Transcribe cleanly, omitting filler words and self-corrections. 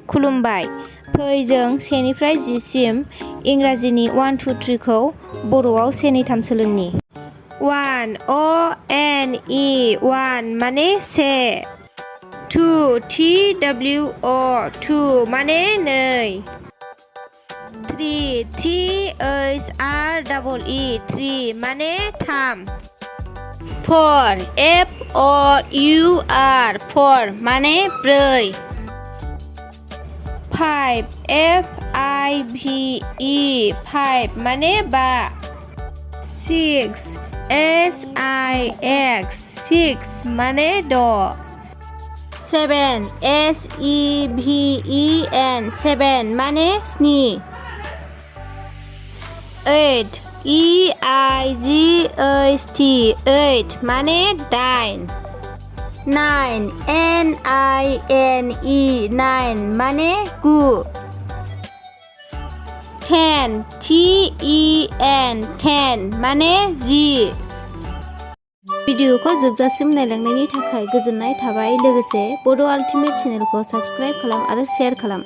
खुलुमबाय। फै जों 1 निफ्राय 10 सिम इंराजिनि 1 2 3 खौ बर'आव 1 2 3 सोलोंनि। 1 O-N-E 1 माने से। 2 T-W-O 2 माने नै। 3 T-H-R-E-E 3 माने थाम। 4 F-O-U-R 4 माने ब्रै। 5 F-I-V-E 5 माने बा। 6 S-I-X 6 माने द'। 7 S-E-V-E-N 7 माने स्नि। 8 E-I-G-H-T 8 माने दाइन। 9 N-I-N-E 9 माने गु। 10 T-E-N 10 माने 10। भिडिअखौ जोबजासिम नायलांनायनि थाखाय गोजोननाय थाबाय। लोगोसे बड' आल्टिमेट चेनेलखौ साबस्क्राइब खालाम आरो शेयार खालाम।